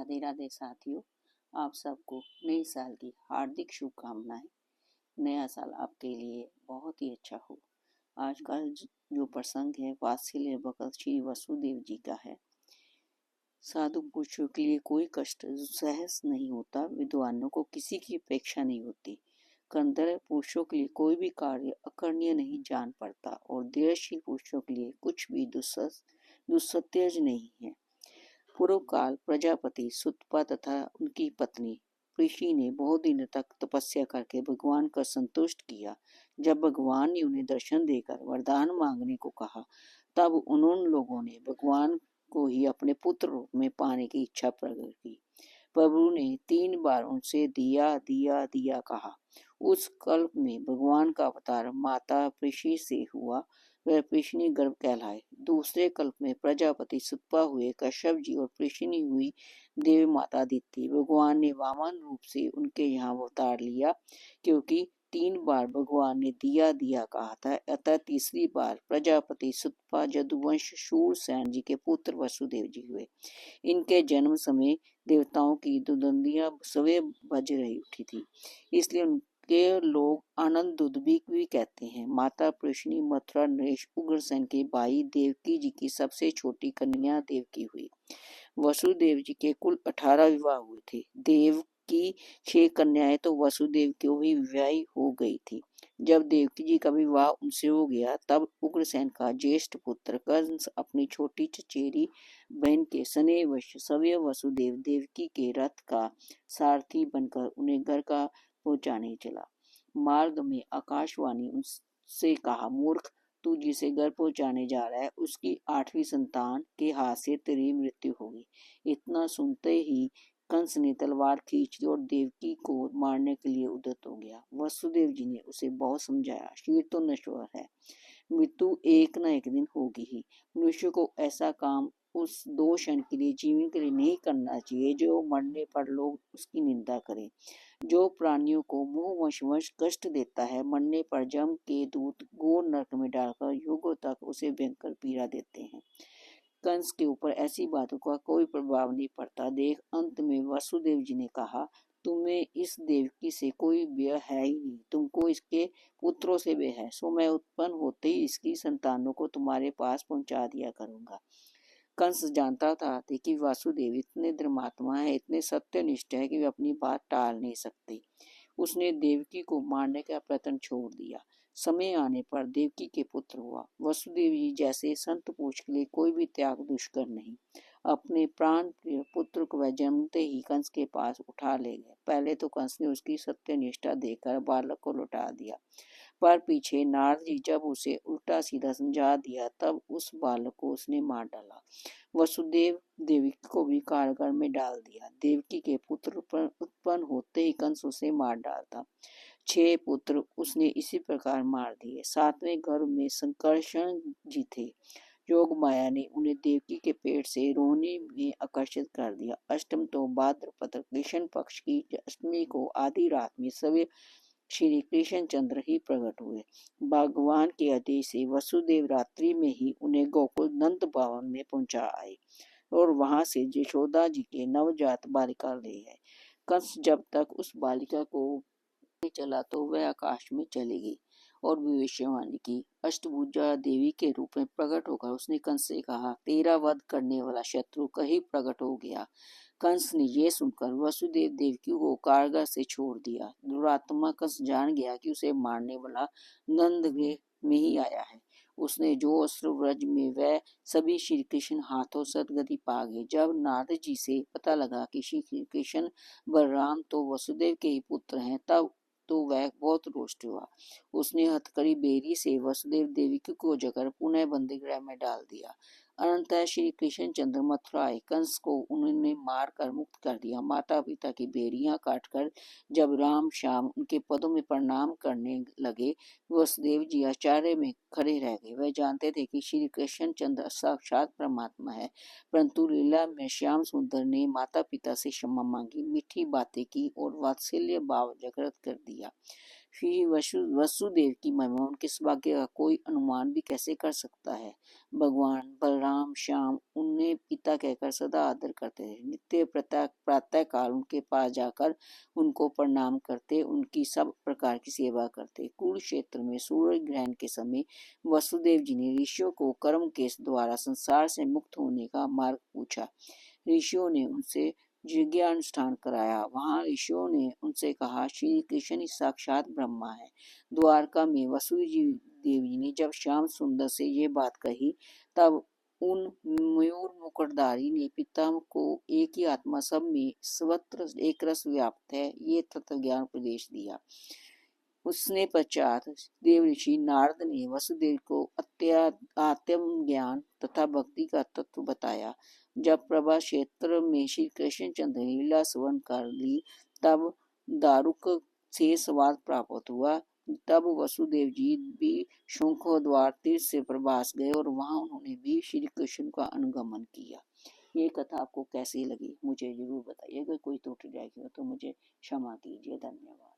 राधे राधे साथियों, आप सबको नए साल की हार्दिक शुभकामनाएं। नया साल आपके लिए बहुत ही अच्छा हो। आज का जो प्रसंग है वात्सल्य भगत श्री वसुदेव जी का है। साधु पुरुषों के लिए कोई कष्ट सहज नहीं होता, विद्वानों को किसी की अपेक्षा नहीं होती। कंदर पुरुषों के लिए कोई भी कार्य अकरणीय नहीं जान पड़ता और धैर्यशील पुरुषों के लिए कुछ भी दुस्सत्य नहीं है। पूर्व काल प्रजापति सुतपा तथा उनकी पत्नी ऋषि ने बहुत दिन तक तपस्या करके भगवान का संतुष्ट किया। जब भगवान ने उन्हें दर्शन देकर वरदान मांगने को कहा, तब उन लोगों ने भगवान को ही अपने पुत्र रूप में पाने की इच्छा प्रकट की। प्रभु ने 3 बार उनसे दिया दिया दिया कहा। उस कल्प में भगवान का अवतार माता ऋषि से हुआ, वह पृशनी गर्भ कहलाए। दूसरे कल्प में प्रजापति सुतपा हुए, कश्यप जी और पृशनी हुई देवी माता अदिति। भगवान ने वामन रूप से उनके यहाँ अवतार लिया, क्योंकि 3 बार भगवान ने दिया दिया कहा था। अतः तीसरी बार प्रजापति सुतपा जदुवंश शूरसेन जी के पुत्र वसुदेव जी हुए। इनके जन्म समय देवताओं की दुदंदियां सवे बज रही उठी थी, इसलिए उनके लोग आनंद दुदबी भी कहते हैं। माता पृशनी मथुरा नरेश उग्रसेन के भाई देवकी जी की सबसे छोटी कन्या देवकी हुई। वसुदेव जी के कुल 18 विवाह हुए थे। देव की 6 कन्याएं तो वसुदेव को ही विवाही हो गई थी। जब देवकी जी का विवाह उनसे हो गया, तब उग्रसेन का ज्येष्ठ पुत्र कंस अपनी छोटी चचेरी बहन के स्नेहवश सवय वसुदेव देवकी के रथ का सारथी बनकर उन्हें घर का पहुंचाने चला। मार्ग में आकाशवाणी उनसे कहा, मूर्ख, तू जिसे घर पहुंचाने जा रहा है उसकी 8वीं संतान के हाथ से तेरी मृत्यु होगी। इतना सुनते ही कंस ने तलवार खींच ली और देवकी को मारने के लिए उद्यत हो गया। वसुदेव जी ने उसे बहुत समझाया, शरीर तो नश्वर है, मृत्यु एक न एक दिन होगी ही। मनुष्य को ऐसा काम उस 2 क्षण के लिए जीवन के लिए नहीं करना चाहिए जो मरने पर लोग उसकी निंदा करें। जो प्राणियों को मुंह वश कष्ट देता है, मरने पर जम के दूत घोर नरक में डालकर युगों तक उसे भयंकर पीड़ा देते हैं। कंस के ऊपर ऐसी बातों का कोई प्रभाव नहीं पड़ता। देख, अंत में वसुदेव जी ने कहा, तुम्हें इस देवकी से कोई भय है ही नहीं, तुमको इसके पुत्रों से भय है, सो मैं उत्पन्न होते ही इसकी संतानों को तुम्हारे पास पहुंचा दिया करूंगा। कंस जानता था कि वासुदेव इतने धर्मात्मा है, इतने सत्यनिष्ठ है कि वे अपनी बात टाल नहीं सकते। उसने देवकी को मारने का प्रयत्न छोड़ दिया। समय आने पर देवकी के पुत्र हुआ। वसुदेव जी जैसे संत पुरुष के लिए कोई भी त्याग दुष्कर नहीं। अपने प्राण प्रिय पुत्र को वह जन्मते ही कंस के पास उठा ले गए। पहले तो कंस ने उसकी सत्यनिष्ठा देखकर बालक को लौटा दिया, पर पीछे नारद जी जब उसे उल्टा सीधा समझा दिया, तब उस बालक को उसने मार डाला। वसुदेव देवकी को भी कारागार में डाल दिया। देवकी के पुत्र उत्पन्न होते ही कंस उसे मार डालता। 6 पुत्र उसने इसी प्रकार मार दिए। 7वें गर्भ में संकर्षण जी थे। योग माया ने उन्हें देवकी के पेट से रोहिणी में आकर्षित कर दिया। अष्टम तो भाद्रपद कृष्ण पक्ष की अष्टमी को आधी रात में सवे श्री कृष्ण चंद्र ही प्रकट हुए। भगवान के आदेश से वसुदेव रात्रि में ही उन्हें गोकुल नंद भवन में पहुंचा आए और वहां से यशोदा जी के नवजात बालिका ले गए। कंस जब तक उस बालिका को चला तो वह आकाश में चली गई और भविष्यवाणी की। अष्टभुजा देवी के रूप में प्रकट होकर उसने कंस से कहा, तेरा वध करने वाला शत्रु कहीं प्रकट हो गया। कंस ने यह सुनकर वसुदेव देवकी को कारागार से छोड़ दिया। दुरात्मा कंस जान गया कि उसे मारने वाला नंद में ही आया है। उसने जो अस्त्र व्रज में वह सभी श्री कृष्ण हाथों सदगति पा गए। जब नारद जी से पता लगा कि श्री कृष्ण बलराम तो वसुदेव के ही पुत्र हैं, तब तो वह बहुत रुष्ट हुआ। उसने हथकड़ी बेरी से वसुदेव देवकी को जकर पुनः बंदी गृह में डाल दिया। अनंतः श्री कृष्ण चंद्र मथुरा आए। कंस को उन्होंने मार कर मुक्त कर दिया। माता पिता की बेरियां काटकर जब राम श्याम उनके पदों में प्रणाम करने लगे, वसुदेव जी आश्चर्य में खड़े रह गए। वह जानते थे कि श्री कृष्ण चंद्र साक्षात परमात्मा है, परंतु लीला में श्याम सुंदर ने माता पिता से क्षमा मांगी, मीठी बातें की और वात्सल्य भाव जागृत कर दिया। श्री वसुदेव की महिमा, उनके सौभाग्य का कोई अनुमान भी कैसे कर सकता है। भगवान बलराम श्याम उन्हें पिता कहकर सदा आदर करते थे। नित्य प्रातः काल उनके पास जाकर उनको प्रणाम करते, उनकी सब प्रकार की सेवा करते। कुरुक्षेत्र में सूर्य ग्रहण के समय वसुदेव जी ने ऋषियों को कर्म के द्वारा संसार से मुक्त होने का मार्ग पूछा। ऋषियों ने उनसे यज्ञानुष्ठान कराया। वहां ऋषियों ने उनसे कहा, श्री कृष्ण ही साक्षात ब्रह्मा है। द्वारका में वसुदेव जी ने जब श्याम सुंदर से ये बात कही, तब उन मयूर मुकुटधारी ने पिता को एक ही आत्मा सब में सर्वत्र एक रस व्याप्त है ये तत्व ज्ञान उपदेश दिया। उसने पश्चात देव ऋषि नारद ने वसुदेव को आत्म ज्ञान तथा भक्ति का तत्व बताया। जब प्रभा क्षेत्र में श्री कृष्णचंद्र ने लीला श्रवण कर ली, तब दारुक से स्वाद प्राप्त हुआ। तब वसुदेव जी भी शंखोद्वार तीर्थ से प्रभास गए और वहां उन्होंने भी श्री कृष्ण का अनुगमन किया। ये कथा आपको कैसी लगी मुझे जरूर बताइए। अगर कोई त्रुटि रह गई हो तो मुझे क्षमा कीजिए। धन्यवाद।